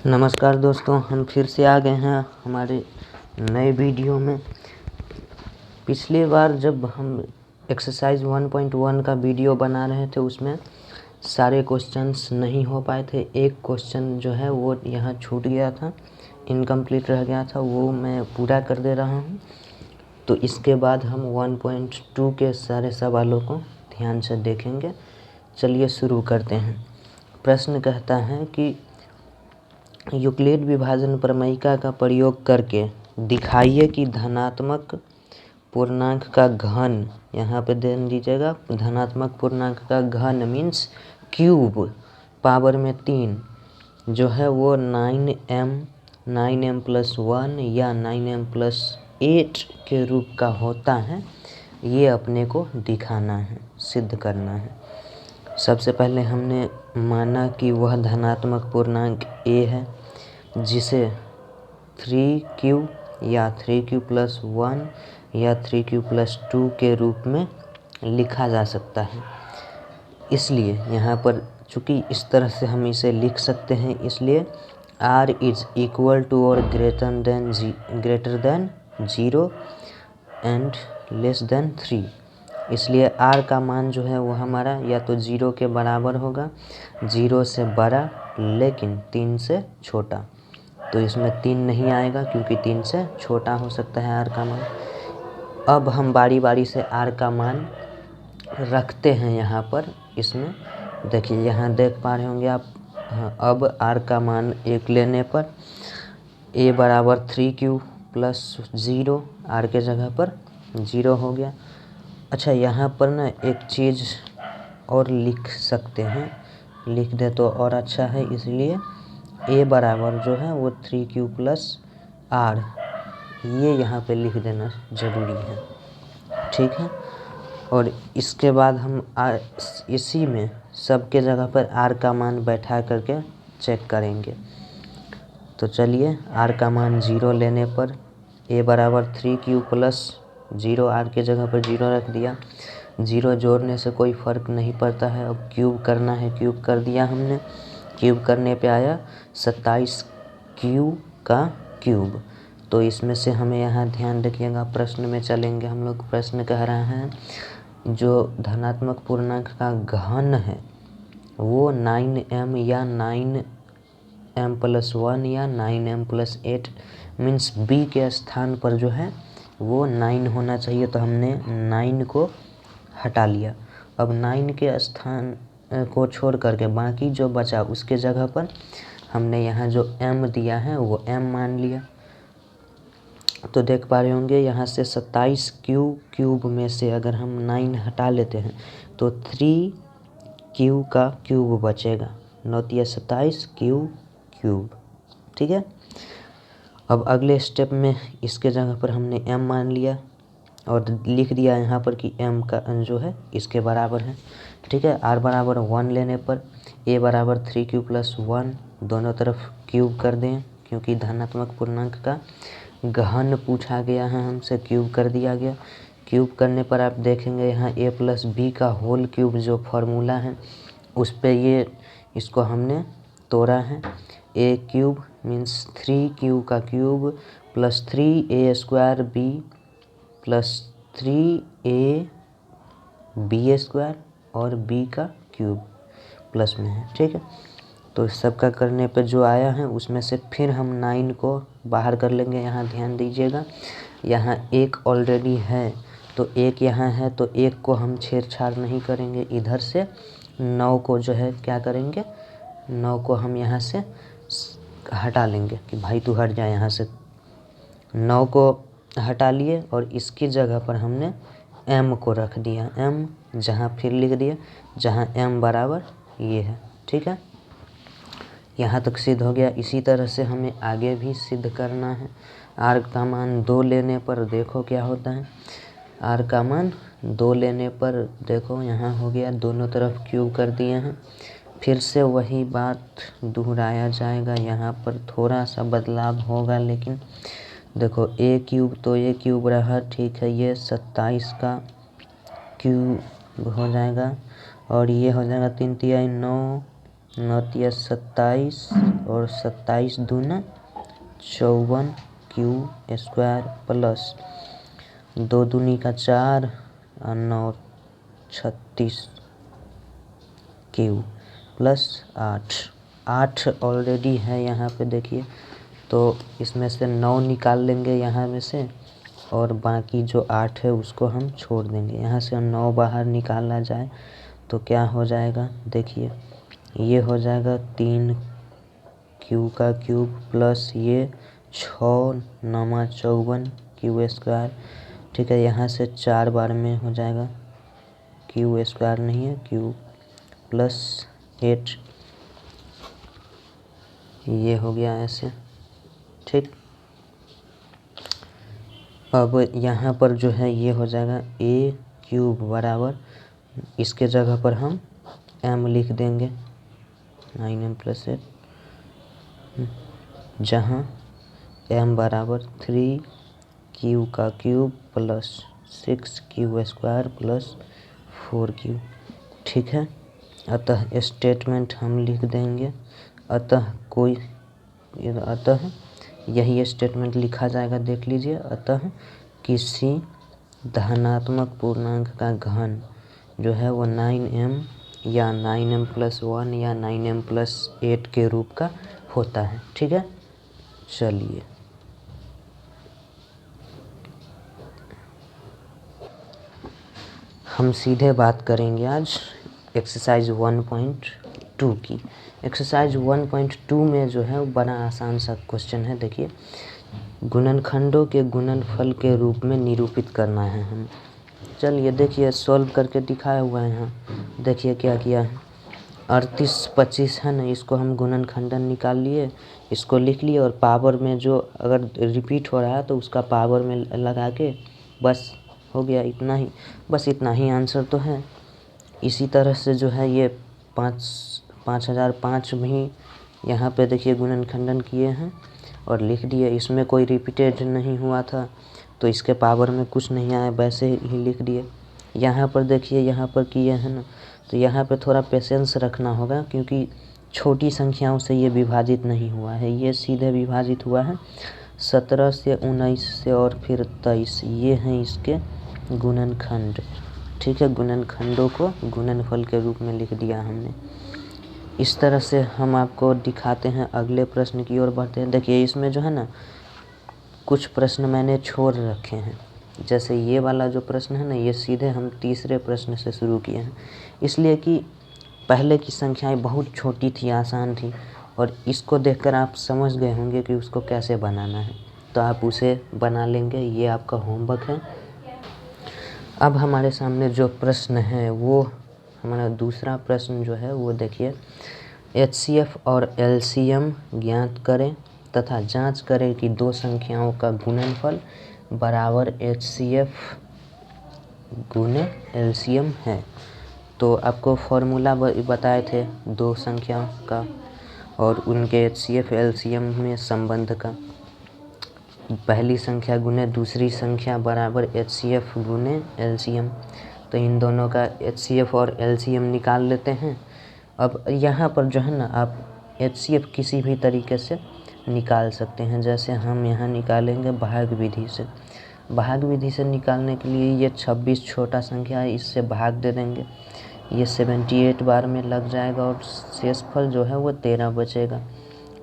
नमस्कार दोस्तों, हम फिर से आ गए हैं हमारे नए वीडियो में। पिछली बार जब हम एक्सरसाइज 1.1 का वीडियो बना रहे थे उसमें सारे क्वेश्चंस नहीं हो पाए थे। एक क्वेश्चन जो है वो यहाँ छूट गया था, इनकम्प्लीट रह गया था, वो मैं पूरा कर दे रहा हूँ। तो इसके बाद हम 1.2 के सारे सवालों को ध्यान से देखेंगे। चलिए शुरू करते हैं। प्रश्न कहता है कि यूक्लिड विभाजन प्रमेयिका का प्रयोग करके दिखाइए कि धनात्मक पूर्णांक का घन, यहाँ पे ध्यान दीजिएगा, धनात्मक पूर्णांक का घन मीन्स क्यूब पावर में 3 जो है वो 9m+1 या 9m+8 के रूप का होता है। ये अपने को दिखाना है, सिद्ध करना है। सबसे पहले हमने माना कि वह धनात्मक पूर्णांक a है जिसे 3q या 3q+1 या 3q+2 के रूप में लिखा जा सकता है। इसलिए यहाँ पर चूँकि इस तरह से हम इसे लिख सकते हैं, इसलिए r इज इक्वल टू और greater than 0 and less than 3। इसलिए r का मान जो है वो हमारा या तो 0 के बराबर होगा, 0 से बड़ा लेकिन 3 से छोटा। तो इसमें 3 नहीं आएगा क्योंकि 3 से छोटा हो सकता है r का मान। अब हम बारी बारी से r का मान रखते हैं यहाँ पर। इसमें देखिए, यहाँ देख पा रहे होंगे आप। अब r का मान 1 लेने पर a बराबर 3q+0, r के जगह पर 0 हो गया। अच्छा, यहाँ पर ना एक चीज़ और लिख सकते हैं, लिख दे तो और अच्छा है। इसलिए a बराबर जो है वो 3q+r, ये यहाँ पे लिख देना ज़रूरी है, ठीक है। और इसके बाद हम इसी में सबके जगह पर r का मान बैठा करके चेक करेंगे। तो चलिए, r का मान 0 लेने पर a बराबर 3q+0, r के जगह पर 0 रख दिया। 0 जोड़ने से कोई फ़र्क नहीं पड़ता है। अब क्यूब करना है, क्यूब कर दिया हमने। क्यूब करने पे आया 27q का क्यूब। तो इसमें से हमें यहाँ ध्यान रखिएगा, प्रश्न में चलेंगे हम लोग। प्रश्न कह रहा है जो धनात्मक पूर्णांक का घन है वो 9m या 9m+1 या 9m+8 मीन्स b के स्थान पर जो है वो 9 होना चाहिए। तो हमने 9 को हटा लिया। अब 9 के स्थान को छोड़ करके बाकी जो बचा उसके जगह पर हमने यहाँ जो m दिया है वो m मान लिया। तो देख पा रहे होंगे यहाँ से 27q क्यूब में से अगर हम 9 हटा लेते हैं तो 3q का क्यूब बचेगा। 9×27q क्यूब, ठीक है। अब अगले स्टेप में इसके जगह पर हमने m मान लिया और लिख दिया यहाँ पर कि m का जो है इसके बराबर है, ठीक है। r बराबर 1 लेने पर a बराबर 3q+1 दोनों तरफ क्यूब कर दें, क्योंकि धनात्मक पूर्णांक का घन पूछा गया है हमसे, क्यूब कर दिया गया। क्यूब करने पर आप देखेंगे यहाँ a+b का होल क्यूब जो फार्मूला है उस पे ये इसको हमने तोड़ा है। a क्यूब मीन्स 3q का cube plus 3a² b plus 3ab² और b का क्यूब प्लस में है, ठीक है। तो सबका करने पे जो आया है उसमें से फिर हम 9 को बाहर कर लेंगे। यहाँ ध्यान दीजिएगा, यहाँ 1 ऑलरेडी है तो 1 यहाँ है तो 1 को हम छेड़छाड़ नहीं करेंगे। इधर से 9 को जो है क्या करेंगे, 9 को हम यहाँ से हटा लेंगे कि भाई तू हट जा यहाँ से। 9 को हटा लिए और इसकी जगह पर हमने m को रख दिया। m जहाँ फिर लिख दिया जहाँ m बराबर ये है, ठीक है। यहाँ तक सिद्ध हो गया। इसी तरह से हमें आगे भी सिद्ध करना है। r का मान 2 लेने पर देखो क्या होता है। r का मान 2 लेने पर देखो यहाँ हो गया, दोनों तरफ क्यूब कर दिए हैं। फिर से वही बात दोहराया जाएगा, यहाँ पर थोड़ा सा बदलाव होगा, लेकिन देखो a क्यूब तो a क्यूब रहा, ठीक है। ये 27 का क्यूब हो जाएगा और ये हो जाएगा 3×3 = 9 9 27 और 27 दूना 54 क्यू स्क्वायर प्लस 2 दूनी का 4 और 9 36 क्यू प्लस 8 ऑलरेडी है यहाँ पे देखिए, तो इसमें से 9 निकाल लेंगे यहाँ में से, और बाकी जो 8 है उसको हम छोड़ देंगे। यहाँ से 9 बाहर निकाला जाए तो क्या हो जाएगा, देखिए ये हो जाएगा 3 क्यू का क्यूब प्लस ये 6 9 54 क्यू स्क्वायर। ठीक है, यहाँ से 4 बार में हो जाएगा, क्यू स्क्वायर नहीं है, क्यू प्लस 8, ये हो गया ऐसे। ठीक, अब यहाँ पर जो है ये हो जाएगा ए क्यूब बराबर, इसके जगह पर हम m लिख देंगे 9m + 8, जहाँ m बराबर 3 क्यू का cube plus 6 Q square plus 4 Q. ठीक है, अतः स्टेटमेंट हम लिख देंगे, अतः यही स्टेटमेंट लिखा जाएगा, देख लीजिए। अतः किसी धनात्मक पूर्णांक का घन जो है वो 9m या 9m + 1 या 9m + 8 के रूप का होता है। ठीक है, चलिए हम सीधे बात करेंगे आज एक्सरसाइज 1.2 की। एक्सरसाइज 1.2 में जो है वो बड़ा आसान सा क्वेश्चन है। देखिए, गुणनखंडों के गुणनफल के रूप में निरूपित करना है हम। चलिए देखिए, सॉल्व करके दिखाया हुआ है यहाँ। देखिए क्या किया है, 38 25 है ना, इसको हम गुणनखंडन निकाल लिए, इसको लिख लिए, और पावर में जो अगर रिपीट हो रहा है तो उसका पावर में लगा के बस हो गया, इतना ही, बस इतना ही आंसर तो है। इसी तरह से जो है ये 5005 भी यहाँ पे देखिए गुणनखंडन किए हैं और लिख दिए, इसमें कोई रिपीटेड नहीं हुआ था तो इसके पावर में कुछ नहीं आया, वैसे ही लिख दिए। यहाँ पर देखिए, यहाँ पर किए हैं ना, तो यहाँ पे थोड़ा पेशेंस रखना होगा, क्योंकि छोटी संख्याओं से ये विभाजित नहीं हुआ है, ये सीधे विभाजित हुआ है 17 से 19 से और फिर 23, ये हैं इसके गुणनखंड। ठीक है, गुणनखंडों को गुणनफल के रूप में लिख दिया हमने। इस तरह से हम आपको दिखाते हैं। अगले प्रश्न की ओर बढ़ते हैं। देखिए, इसमें जो है ना कुछ प्रश्न मैंने छोड़ रखे हैं, जैसे ये वाला जो प्रश्न है ना, ये सीधे हम तीसरे प्रश्न से शुरू किए हैं, इसलिए कि पहले की संख्याएं बहुत छोटी थी, आसान थी, और इसको देखकर आप समझ गए होंगे कि उसको कैसे बनाना है, तो आप उसे बना लेंगे। ये आपका होमवर्क है। अब हमारे सामने जो प्रश्न है वो हमारा दूसरा प्रश्न जो है वो देखिए, HCF और LCM ज्ञात करें तथा जांच करें कि दो संख्याओं का गुणनफल बराबर HCF गुने LCM है। तो आपको फॉर्मूला बताए थे दो संख्याओं का और उनके HCF LCM में संबंध का। पहली संख्या गुने दूसरी संख्या बराबर HCF गुने LCM। तो इन दोनों का HCF और LCM निकाल लेते हैं। अब यहाँ पर जो है ना, आप HCF किसी भी तरीके से निकाल सकते हैं, जैसे हम यहाँ निकालेंगे भाग विधि से। भाग विधि से निकालने के लिए ये 26 छोटा संख्या है, इससे भाग दे देंगे, ये 78 बार में लग जाएगा और शेषफल जो है वो 13 बचेगा।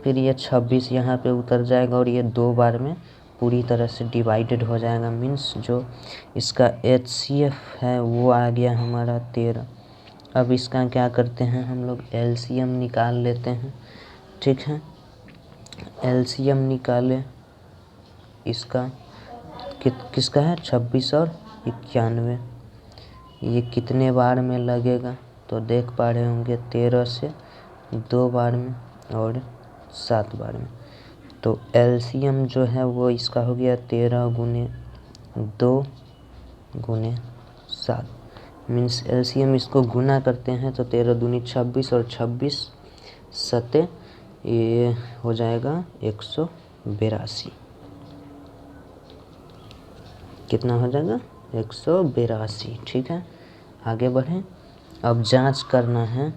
फिर ये 26 यहाँ पे उतर जाएगा और ये 2 बार में पूरी तरह से डिवाइडेड हो जाएगा, मीन्स जो इसका HCF है वो आ गया हमारा 13। अब इसका क्या करते हैं हम लोग, LCM निकाल लेते हैं। ठीक है, LCM निकाले, इसका किसका है, 26 और 91, ये कितने बार में लगेगा, तो देख पा रहे होंगे 13 से 2 बार में और 7 बार में। तो LCM जो है वो इसका हो गया 13 गुने 2 गुने 7, मीन्स LCM इसको गुना करते हैं तो 13 दूनी 26 और 26 सते ये हो जाएगा 182। कितना हो जाएगा, 182। ठीक है, आगे बढ़ें। अब जांच करना है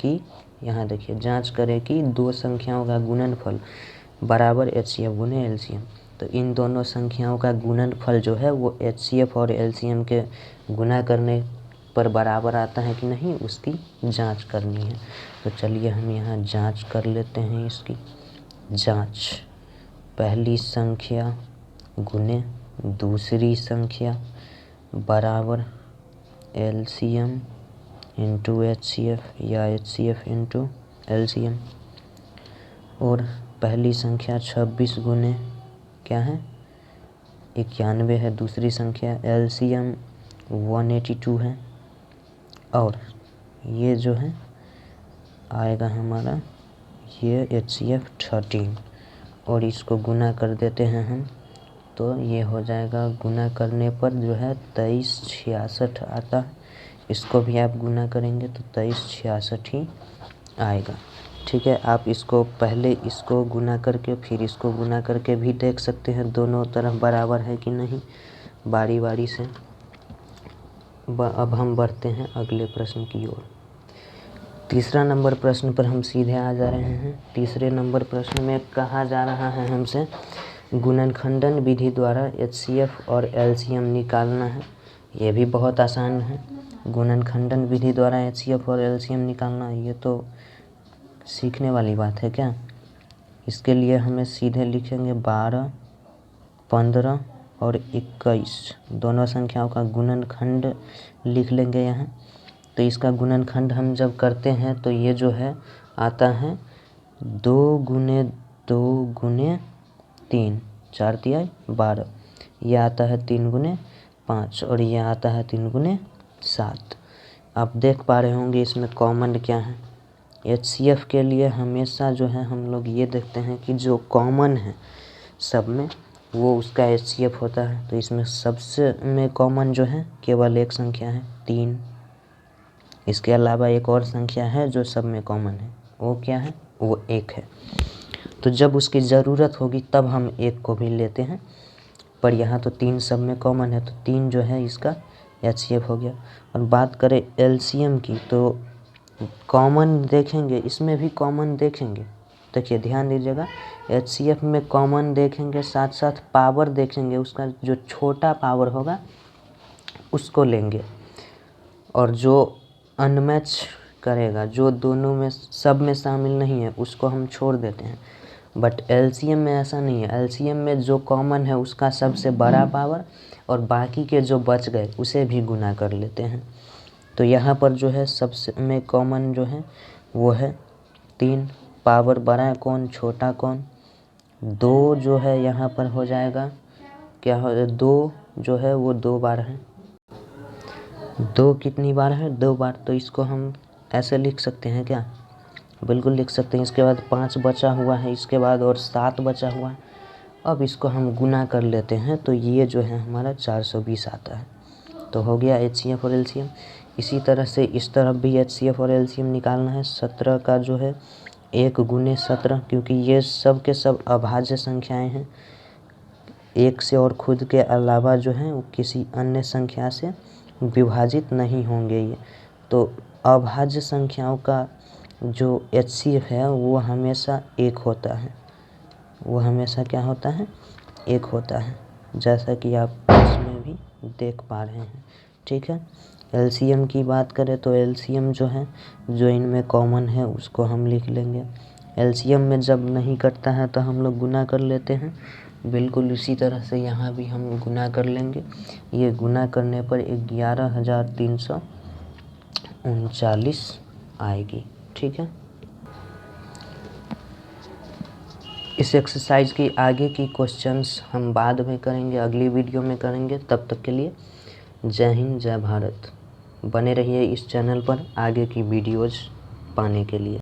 कि यहाँ देखिए जांच करें कि दो संख्याओं का गुणनफल बराबर एचसीएफ गुने एलसीएम। तो इन दोनों संख्याओं का गुणनफल जो है वो एचसीएफ और एलसीएम के गुना करने पर बराबर आता है कि नहीं, उसकी जांच करनी है। तो चलिए हम यहाँ जांच कर लेते हैं इसकी जांच। पहली संख्या गुने दूसरी संख्या बराबर एलसीएम इंटू एचसीएफ या एचसीएफ इंटू एलसीएम। और पहली संख्या 26 गुने क्या है 91 है, दूसरी संख्या एलसीएम 182 है, और ये जो है आएगा हमारा ये एचसीएफ 13, और इसको गुना कर देते हैं हम, तो ये हो जाएगा गुना करने पर जो है 2366 आता है। इसको भी आप गुना करेंगे तो 2366 ही आएगा। ठीक है, आप इसको पहले इसको गुना करके फिर इसको गुना करके भी देख सकते हैं दोनों तरफ बराबर है कि नहीं, बारी बारी से। अब हम बढ़ते हैं अगले प्रश्न की ओर। तीसरा नंबर प्रश्न पर हम सीधे आ जा रहे हैं। तीसरे नंबर प्रश्न में कहा जा रहा है हमसे गुणनखंडन विधि द्वारा एचसीएफ और एलसीएम निकालना है। ये भी बहुत आसान है, गुणनखंडन विधि द्वारा एचसीएफ और एलसीएम निकालना, ये तो सीखने वाली बात है क्या। इसके लिए हमें सीधे लिखेंगे 12, 15 और 21 दोनों संख्याओं का गुणनखंड लिख लेंगे यहाँ। तो इसका गुणनखंड हम जब करते हैं तो ये जो है आता है 2 गुने 2 गुने 3, 4 तिहाई 12। ये आता है 3 गुने 5 और ये आता है 3 गुने 7। आप देख पा रहे होंगे इसमें कॉमन क्या है। एचसीएफ के लिए हमेशा जो है हम लोग ये देखते हैं कि जो कॉमन है सब में वो उसका एचसीएफ होता है। तो इसमें सबसे में कॉमन जो है केवल एक संख्या है 3। इसके अलावा एक और संख्या है जो सब में कॉमन है, वो क्या है, वो 1 है। तो जब उसकी ज़रूरत होगी तब हम 1 को भी लेते हैं, पर यहाँ तो 3 सब में कॉमन है, तो 3 जो है इसका एचसीएफ हो गया। और बात करें एलसीएम की तो कॉमन देखेंगे, इसमें भी कॉमन देखेंगे। देखिए ध्यान दीजिएगा, एचसीएफ में कॉमन देखेंगे, साथ साथ पावर देखेंगे, उसका जो छोटा पावर होगा उसको लेंगे, और जो अनमैच करेगा, जो दोनों में सब में शामिल नहीं है, उसको हम छोड़ देते हैं। बट एलसीएम में ऐसा नहीं है। एलसीएम में जो कॉमन है उसका सबसे बड़ा पावर और बाकी के जो बच गए उसे भी गुना कर लेते हैं। तो यहाँ पर जो है सबसे में कॉमन जो है वो है 3, पावर बड़ा कौन छोटा कौन, 2 जो है यहाँ पर हो जाएगा क्या हो, 2 जो है वो 2 बार है। 2 कितनी बार है, 2 बार। तो इसको हम ऐसे लिख सकते हैं क्या, बिल्कुल लिख सकते हैं। इसके बाद 5 बचा हुआ है, इसके बाद और 7 बचा हुआ है। अब इसको हम गुना कर लेते हैं तो ये जो है हमारा 420 आता है। तो हो गया एचसीएफ और एलसीएम। इसी तरह से इस तरफ भी एचसीएफ और एलसीएम निकालना है। 17 का जो है 1 गुने 17, क्योंकि ये सब के सब अभाज्य संख्याएं हैं, 1 से और खुद के अलावा जो है वो किसी अन्य संख्या से विभाजित नहीं होंगे ये। तो अभाज्य संख्याओं का जो एचसीएफ है वो हमेशा 1 होता है, वो हमेशा क्या होता है, 1 होता है, जैसा कि आप इसमें भी देख पा रहे हैं। ठीक है, एलसीएम की बात करें तो एलसीएम जो है जो इनमें कॉमन है उसको हम लिख लेंगे। एलसीएम में जब नहीं कटता है तो हम लोग गुना कर लेते हैं। बिल्कुल इसी तरह से यहाँ भी हम गुना कर लेंगे। ये गुना करने पर 11,339 आएगी। ठीक है, इस एक्सरसाइज की आगे की क्वेश्चंस हम बाद में करेंगे, अगली वीडियो में करेंगे। तब तक के लिए जय हिंद, जय भारत। बने रहिए इस चैनल पर आगे की वीडियोज़ पाने के लिए।